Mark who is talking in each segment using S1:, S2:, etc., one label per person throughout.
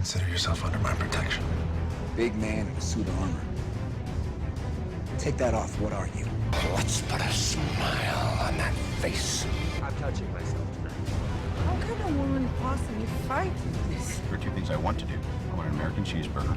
S1: consider yourself under my protection?
S2: Big man in a suit of armor. Take that off. What are you?
S3: Let's put a smile on that face.
S4: I'm touching myself tonight.
S5: How can a woman possibly fight this?
S6: There are two things I want to do. I want an American cheeseburger.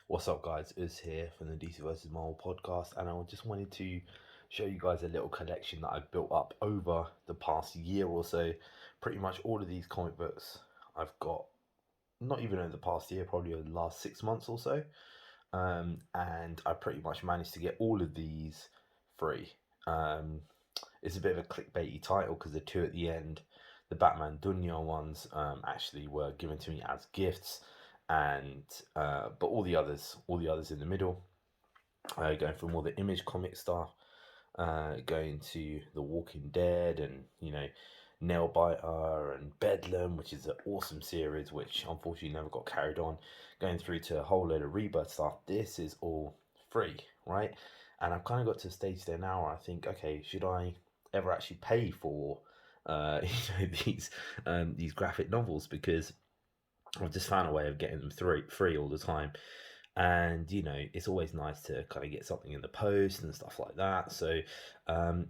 S7: What's up, guys? Uz here from the DC vs. Marvel podcast, and I just wanted to show you guys a little collection that I've built up over the past year or so. Pretty much all of these comic books I've got, not even over the past year, probably over the last 6 months or so, and I pretty much managed to get all of these free. It's a bit of a clickbaity title because the two at the end, the Batman Dunya ones, actually were given to me as gifts. And but all the others in the middle, going from all the Image comic stuff, going to The Walking Dead, and Nailbiter and Bedlam, which is an awesome series which unfortunately never got carried on, going through to a whole load of Rebirth stuff. This is all free, right? And I've kind of got to a stage there now where I think, okay, should I ever actually pay for these graphic novels, because I've just found a way of getting them free all the time. And it's always nice to kind of get something in the post and stuff like that. So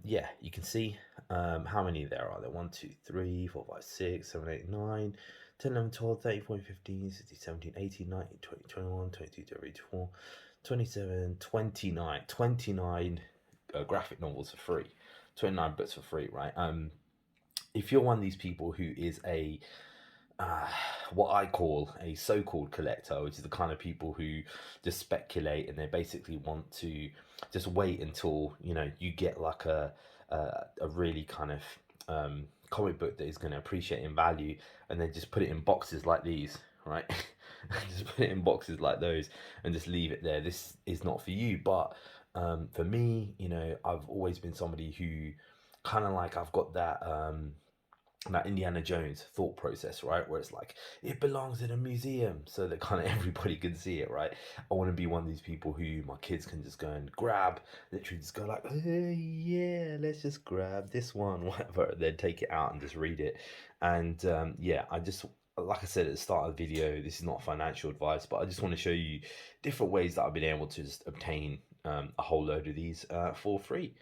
S7: yeah, you can see how many there are. There 1, 2, 3, 4, 5, 6, 7, 8, 9, 10, 11, 12, 13, 14, 15, 16, 17, 18, 19, 20, 21, 22, 23, 24, 27, 29 graphic novels for free. 29 books for free, right? If you're one of these people who is a what I call a so-called collector, which is the kind of people who just speculate and they basically want to just wait until you get like a really kind of comic book that is going to appreciate in value, and then just put it in boxes like these, right? Just put it in boxes like those and just leave it there. This is not for you. But for me, I've always been somebody who kind of like, I've got that Indiana Jones thought process, right? Where it's like, it belongs in a museum so that kind of everybody can see it, right? I want to be one of these people who my kids can just go and grab, literally just go like, hey, yeah, let's just grab this one, whatever, and then take it out and just read it. And yeah, I just, like I said at the start of the video, this is not financial advice, but I just want to show you different ways that I've been able to just obtain a whole load of these for free.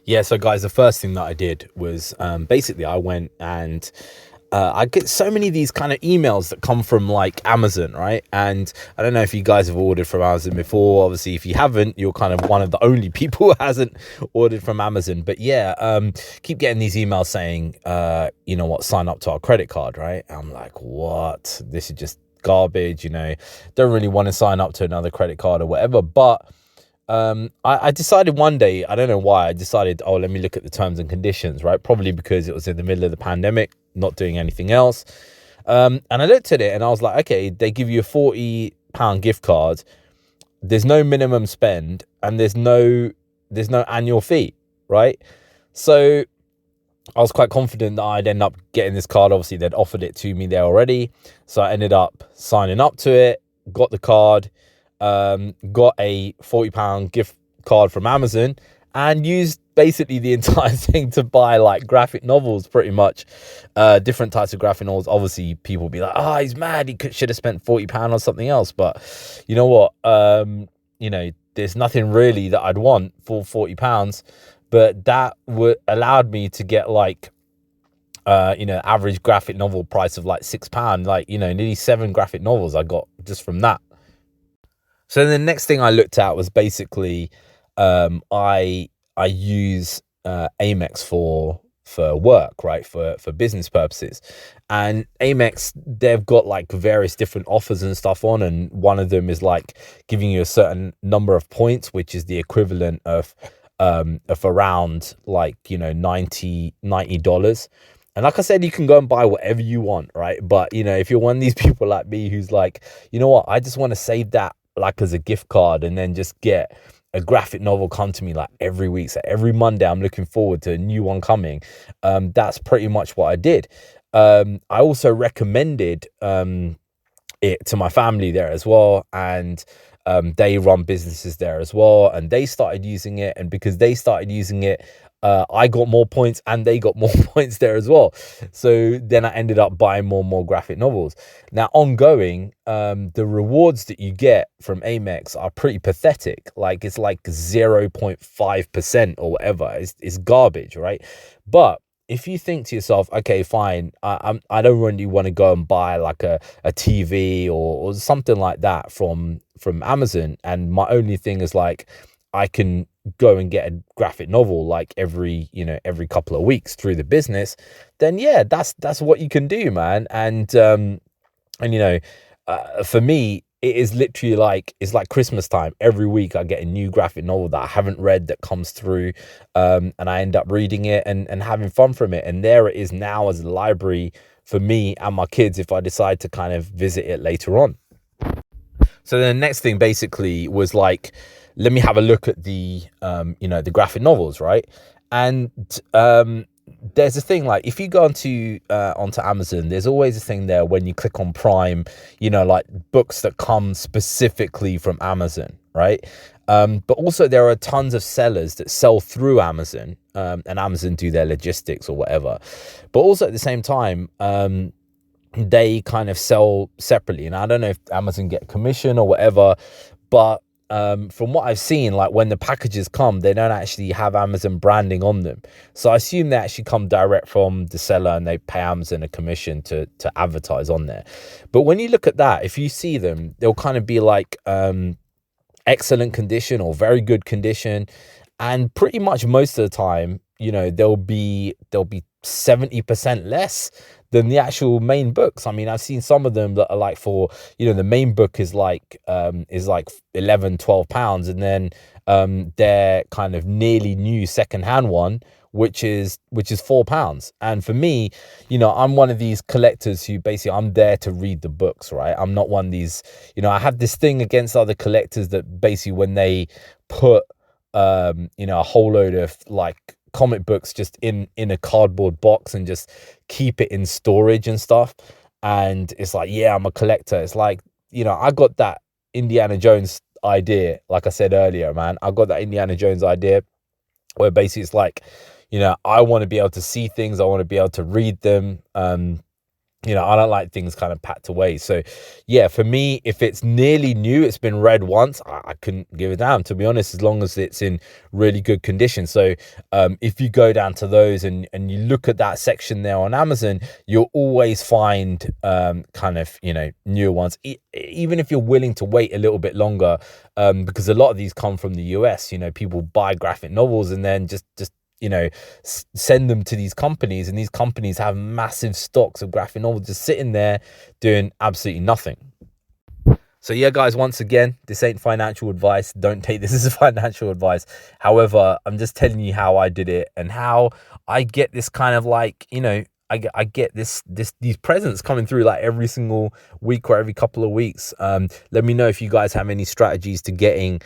S7: Yeah, so guys, the first thing that I did was basically I went and I get so many of these kind of emails that come from like Amazon, right? And I don't know if you guys have ordered from Amazon before. Obviously, if you haven't, you're kind of one of the only people who hasn't ordered from Amazon. But yeah, keep getting these emails saying, you know what, sign up to our credit card, right? I'm like, what? This is just garbage, don't really want to sign up to another credit card or whatever. But I decided one day, I don't know why, I decided, let me look at the terms and conditions, right? Probably because it was in the middle of the pandemic, not doing anything else. And I looked at it and I was like, okay, they give you a £40 gift card. There's no minimum spend and there's no annual fee, right? So I was quite confident that I'd end up getting this card. Obviously, they'd offered it to me there already. So I ended up signing up to it, got the card, got a £40 gift card from Amazon, and used basically the entire thing to buy like graphic novels, pretty much, different types of graphic novels. Obviously, people be like, he's mad, he should have spent £40 on something else. But you know what, there's nothing really that I'd want for £40, but that allowed me to get like average graphic novel price of like £6, like nearly 7 graphic novels I got just from that. So the next thing I looked at was basically I use Amex for work, right, for business purposes. And Amex, they've got like various different offers and stuff on, and one of them is like giving you a certain number of points, which is the equivalent of around like $90. And like I said, you can go and buy whatever you want, right? But if you're one of these people like me who's like, you know what, I just want to save that like as a gift card and then just get a graphic novel come to me like every week. So every Monday I'm looking forward to a new one coming. That's pretty much what I did. I also recommended it to my family there as well, and they run businesses there as well, and they started using it, and because they started using it, I got more points and they got more points there as well. So then I ended up buying more and more graphic novels. Now ongoing, the rewards that you get from Amex are pretty pathetic. Like it's like 0.5% or whatever. It's garbage, right? But if you think to yourself, okay, fine, I don't really want to go and buy like a TV or something like that from Amazon, and my only thing is like I can go and get a graphic novel like every couple of weeks through the business, then yeah, that's what you can do, man. And for me, it is literally like, it's like Christmas time. Every week I get a new graphic novel that I haven't read that comes through, and I end up reading it and having fun from it. And there it is now as a library for me and my kids if I decide to kind of visit it later on. So the next thing basically was like, let me have a look at the the graphic novels, right? And there's a thing, like if you go onto Amazon, there's always a thing there when you click on Prime, like books that come specifically from Amazon, right? But also there are tons of sellers that sell through Amazon, and Amazon do their logistics or whatever. But also at the same time, they kind of sell separately. And I don't know if Amazon get commission or whatever, but from what I've seen, like when the packages come, they don't actually have Amazon branding on them. So I assume they actually come direct from the seller and they pay Amazon a commission to advertise on there. But when you look at that, if you see them, they'll kind of be like excellent condition or very good condition. And pretty much most of the time, they'll be 70% less than the actual main books. I mean, I've seen some of them that are like for, the main book is like 11, 12 pounds. And then their kind of nearly new secondhand one, which is £4. And for me, I'm one of these collectors who basically, I'm there to read the books, right? I'm not one of these, I have this thing against other collectors that basically when they put, a whole load of like comic books just in a cardboard box and just keep it in storage and stuff, and it's like, yeah, I'm a collector. It's like, I got that Indiana Jones idea, like I said earlier, man. I got that Indiana Jones idea where basically it's like, I want to be able to see things, I want to be able to read them. I don't like things kind of packed away. So yeah, for me, if it's nearly new, it's been read once, I couldn't give a damn, to be honest, as long as it's in really good condition. So if you go down to those and you look at that section there on Amazon, you'll always find kind of, newer ones, even if you're willing to wait a little bit longer, because a lot of these come from the US. People buy graphic novels and then just send them to these companies, and these companies have massive stocks of graphic novels just sitting there doing absolutely nothing. So yeah, guys, once again, this ain't financial advice. Don't take this as financial advice. However, I'm just telling you how I did it and how I get this kind of like, I get these presents coming through like every single week or every couple of weeks. Let me know if you guys have any strategies to getting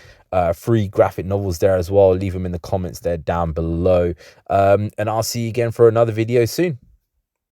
S7: free graphic novels there as well. Leave them in the comments there down below. And I'll see you again for another video soon.